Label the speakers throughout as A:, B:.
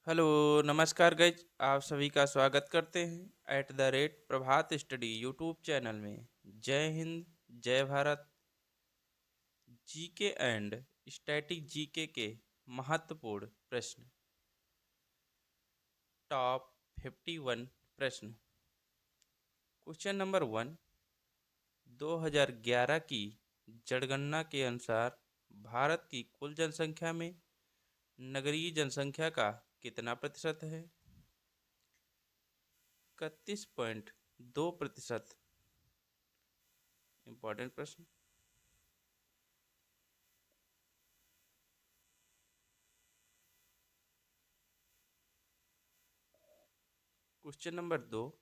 A: Hello, नमस्कार guys. आप सभी का स्वागत करते हैं प्रभात स्टडी यूट्यूब चैनल में। जय हिंद, जय Bharat. GK and static GK के महत्वपूर्ण प्रश्न। टॉप 51 प्रश्न। Question number 1। 2011 की जनगणना के अनुसार भारत की कुल जनसंख्या में नगरीय जनसंख्या का कितना प्रतिशत है? 31.2%। इंपॉर्टेंट प्रश्न। Question number 2।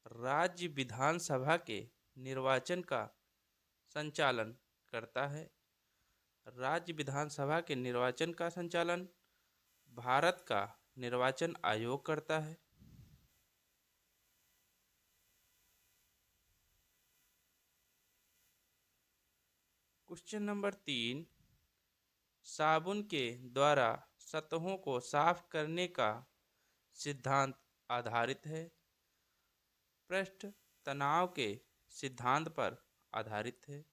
A: राज्य विधानसभा के निर्वाचन का संचालन करता है। राज्य विधानसभा के निर्वाचन का संचालन भारत का निर्वाचन आयोग करता है। Question number 3। साबुन के द्वारा सतहों को साफ करने का सिद्धांत आधारित है। पृष्ठ तनाव के सिद्धांत पर आधारित है।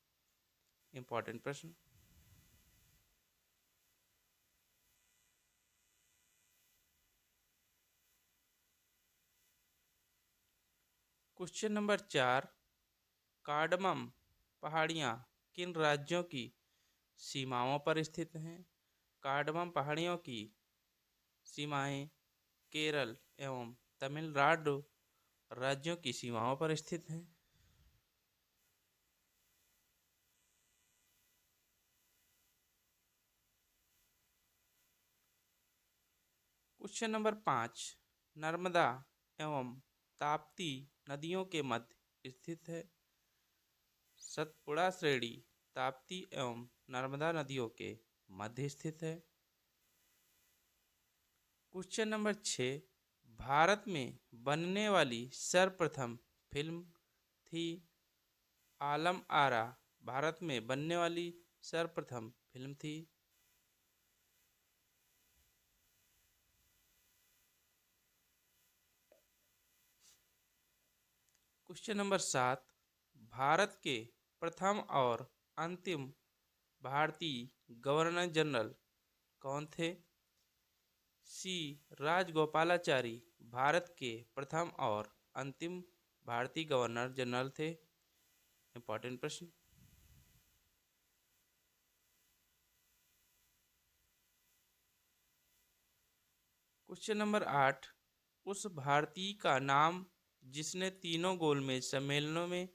A: इंपॉर्टेंट प्रश्न। Question number 4। कार्डमम पहाड़ियाँ किन राज्यों की सीमाओं पर स्थित हैं? कार्डमम पहाड़ियों की सीमाएं केरल एवं तमिलनाडु राज्यों की सीमाओं पर स्थित हैं। Question number 5। नर्मदा एवं ताप्ती नदियों के मध्य स्थित है। सतपुड़ा श्रेणी ताप्ती एवं नर्मदा नदियों के मध्य स्थित है। Question number 6। भारत में बनने वाली सर्वप्रथम फिल्म थी। आलम आरा भारत में बनने वाली सर्वप्रथम फिल्म थी। Question number 7। भारत के प्रथम और अंतिम भारतीय गवर्नर जनरल कौन थे? सी राजगोपालाचारी भारत के प्रथम और अंतिम भारतीय गवर्नर जनरल थे। इंपॉर्टेंट प्रश्न। Question number 8। उस भारतीय का नाम जिसने तीनों गोलमेज सम्मेलनों में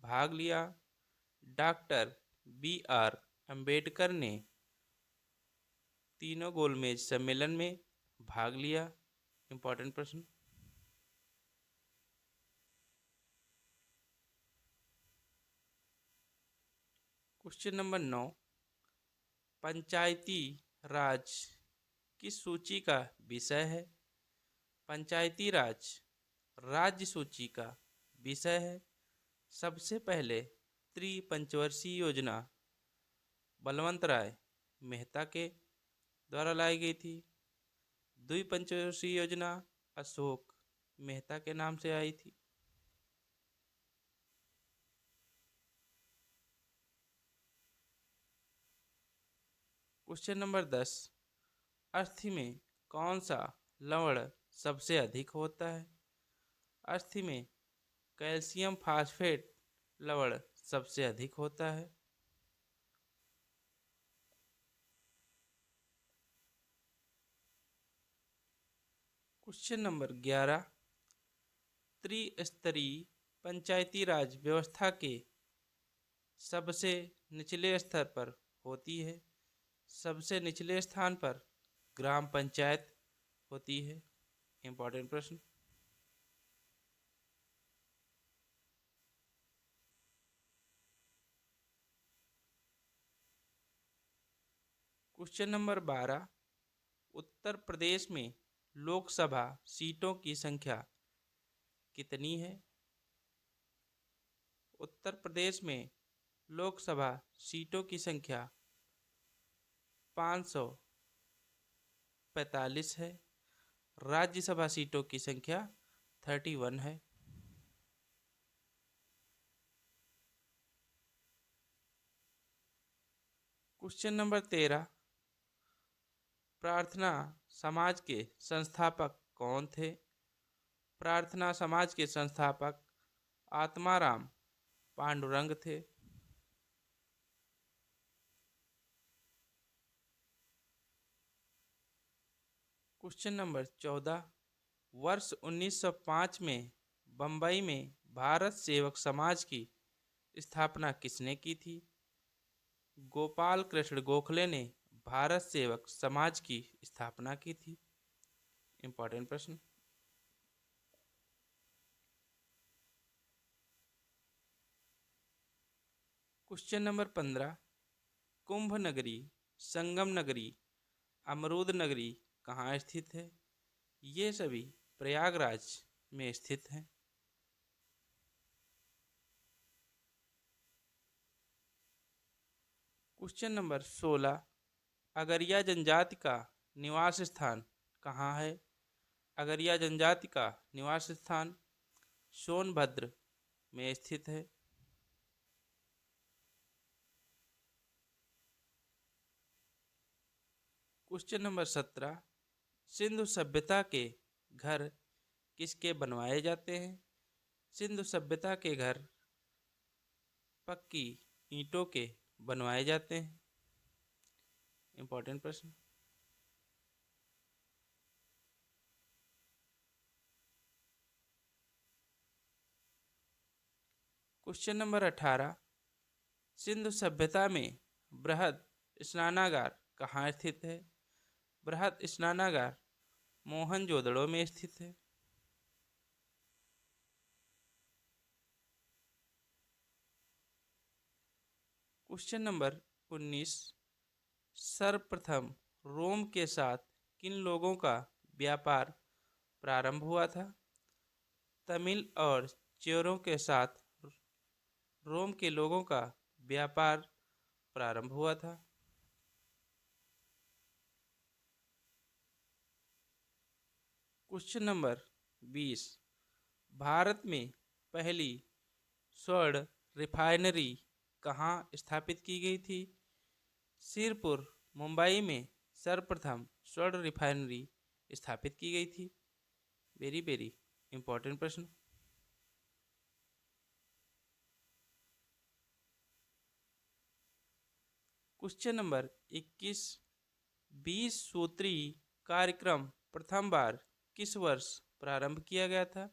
A: भाग लिया। Doctor B.R. अम्बेडकर ने तीनों गोलमेज सम्मेलन में भाग लिया। इंपॉर्टेंट प्रश्न। Question number 9। पंचायती राज किस सूची का विषय है? पंचायती राज राज्य सूची का विषय है। सबसे पहले त्रिपंचवर्षीय योजना बलवंत राय मेहता के द्वारा लाई गई थी। द्विपंचवर्षीय योजना अशोक मेहता के नाम से आई थी। Question number 10। अस्थि में कौन सा लवण सबसे अधिक होता है? अस्थि में कैल्शियम फास्फेट लवण सबसे अधिक होता है। Question number 11। त्रिस्तरीय पंचायती राज व्यवस्था के सबसे निचले स्तर पर होती है। सबसे निचले स्थान पर ग्राम पंचायत होती है। इंपॉर्टेंट प्रश्न। Question number 12। उत्तर प्रदेश में लोकसभा सीटों की संख्या कितनी है? उत्तर प्रदेश में लोकसभा सीटों की संख्या 500 45 है। राज्यसभा सीटों की संख्या 31 है। क्वेश्चन नंबर 13, प्रार्थना समाज के संस्थापक कौन थे? प्रार्थना समाज के संस्थापक आत्माराम पांडुरंग थे। क्वेश्चन नंबर 14, वर्ष 1905 में बम्बई में भारत सेवक समाज की स्थापना किसने की थी? गोपाल कृष्ण गोखले ने भारत सेवक समाज की स्थापना की थी। इंपॉर्टेंट प्रश्न। क्वेश्चन नंबर 15, कुंभ नगरी, संगम नगरी, अमरूद नगरी कहाँ स्थित है? ये सभी प्रयागराज में स्थित हैं। क्वेश्चन नंबर 16, अगरिया जनजाति का निवास स्थान कहाँ है? अगरिया जनजाति का निवास स्थान सोनभद्र में स्थित है। क्वेश्चन नंबर 17, सिंधु सभ्यता के घर किसके बनवाए जाते हैं? सिंधु सभ्यता के घर पक्की ईंटों के बनवाए जाते हैं। इंपॉर्टेंट प्रश्न। क्वेश्चन नंबर 18, सिंधु सभ्यता में बृहद स्नानागार कहाँ स्थित है? बृहद स्नानागार मोहनजोदड़ो में स्थित है। क्वेश्चन नंबर 19, सर्वप्रथम रोम के साथ किन लोगों का व्यापार प्रारंभ हुआ था? तमिल और चेरों के साथ रोम के लोगों का व्यापार प्रारंभ हुआ था। क्वेश्चन नंबर 20, भारत में पहली स्वर्ण रिफाइनरी कहाँ स्थापित की गई थी? सिरपुर मुंबई में सर्वप्रथम स्वर्ण रिफाइनरी स्थापित की गई थी। वेरी वेरी इंपॉर्टेंट प्रश्न। क्वेश्चन नंबर 21, 20 सूत्री कार्यक्रम प्रथम बार किस वर्ष प्रारंभ किया गया था?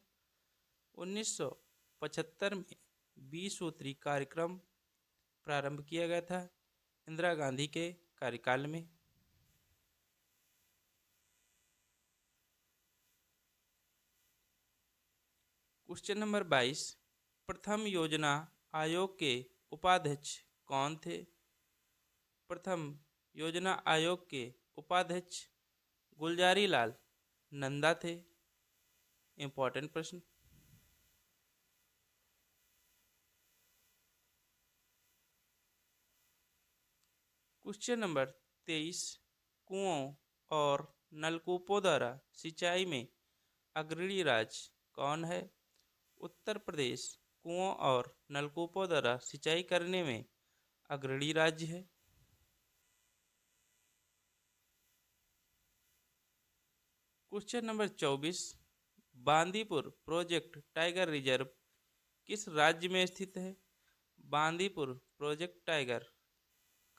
A: 1975 में 20 सूत्री कार्यक्रम प्रारंभ किया गया था इंदिरा गांधी के कार्यकाल में। क्वेश्चन नंबर 22, प्रथम योजना आयोग के उपाध्यक्ष कौन थे? प्रथम योजना आयोग के उपाध्यक्ष गुलजारी लाल नंदा थे। इंपॉर्टेंट प्रश्न। क्वेश्चन नंबर 23, कुओं और नलकूपों द्वारा सिंचाई में अग्रणी राज्य कौन है? उत्तर प्रदेश कुओं और नलकूपों द्वारा सिंचाई करने में अग्रणी राज्य है। Question number 24, Bandipur project tiger reserve किस राज्य में स्थित है? बांदीपुर प्रोजेक्ट टाइगर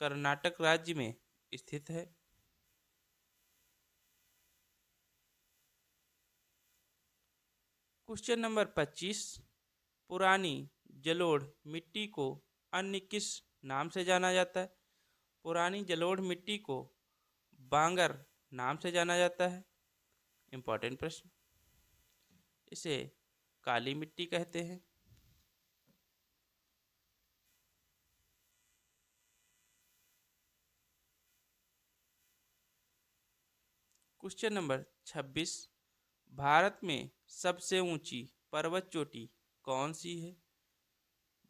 A: कर्नाटक राज्य में स्थित है। क्वेश्चन नंबर 25, पुरानी जलोढ़ मिट्टी को अन्य किस नाम से जाना जाता है? पुरानी जलोढ़ मिट्टी को बांगर नाम से जाना जाता है। इंपॉर्टेंट प्रश्न। इसे काली मिट्टी कहते हैं। क्वेश्चन नंबर 26, भारत में सबसे ऊंची पर्वत चोटी कौन सी है?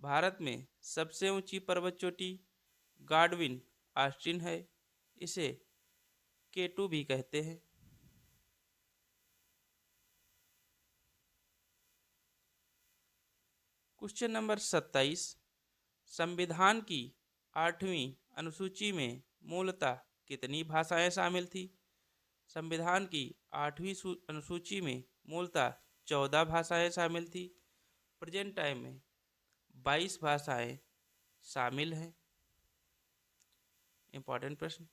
A: भारत में सबसे ऊंची पर्वत चोटी गाडविन ऑस्टिन है। इसे केटू भी कहते हैं। क्वेश्चन नंबर 27, संविधान की 8वीं अनुसूची में मूलतः कितनी भाषाएं शामिल थी? संविधान की 8वीं अनुसूची में मूलतः 14 भाषाएं शामिल थी। प्रेजेंट टाइम में 22 भाषाएं शामिल हैं। इंपॉर्टेंट प्रश्न।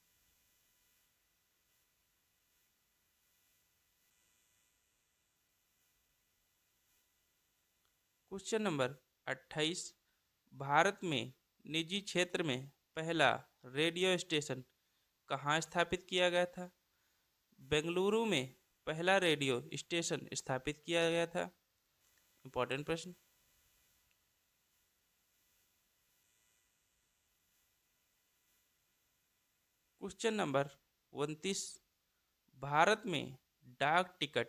A: क्वेश्चन नंबर 28, भारत में निजी क्षेत्र में पहला रेडियो स्टेशन कहाँ स्थापित किया गया था? बेंगलुरु में पहला रेडियो स्टेशन स्थापित किया गया था। इंपॉर्टेंट प्रश्न। क्वेश्चन नंबर 29, भारत में डाक टिकट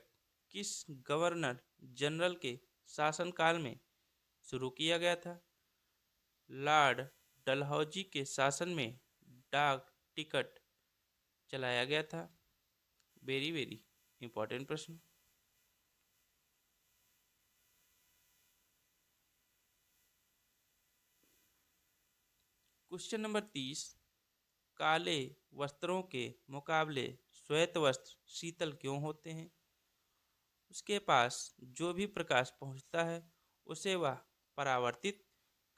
A: किस गवर्नर जनरल के शासनकाल में शुरू किया गया था? लॉर्ड डलहौजी के शासन में डाक टिकट चलाया गया था। वेरी वेरी इंपॉर्टेंट प्रश्न। क्वेश्चन नंबर 30, काले वस्त्रों के मुकाबले श्वेत वस्त्र शीतल क्यों होते हैं? उसके पास जो भी प्रकाश पहुंचता है उसे वह परावर्तित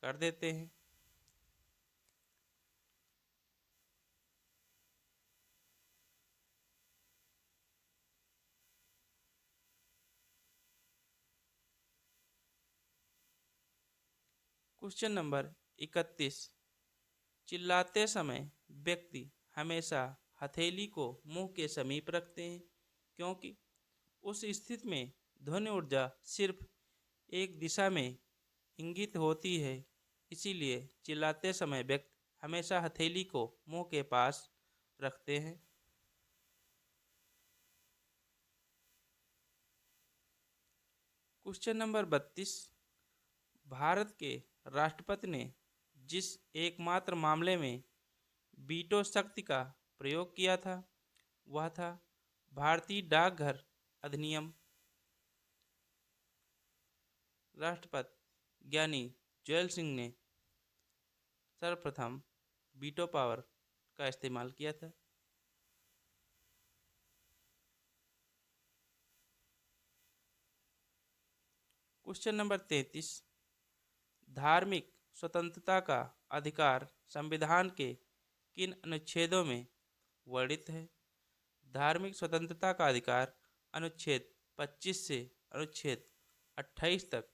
A: कर देते हैं। क्वेश्चन नंबर 31, चिल्लाते समय व्यक्ति हमेशा हथेली को मुंह के समीप रखते हैं क्योंकि उस स्थिति में ध्वनि ऊर्जा सिर्फ एक दिशा में इंगित होती है। इसीलिए चिल्लाते समय व्यक्ति हमेशा हथेली को मुंह के पास रखते हैं। क्वेश्चन नंबर 32, भारत के राष्ट्रपति ने जिस एकमात्र मामले में वीटो शक्ति का प्रयोग किया था वह था भारतीय डाकघर अधिनियम। राष्ट्रपति ज्ञानी जैल सिंह ने सर्वप्रथम वीटो पावर का इस्तेमाल किया था। क्वेश्चन नंबर 33, धार्मिक स्वतंत्रता का अधिकार संविधान के किन अनुच्छेदों में वर्णित है? धार्मिक स्वतंत्रता का अधिकार अनुच्छेद 25 से अनुच्छेद 28 तक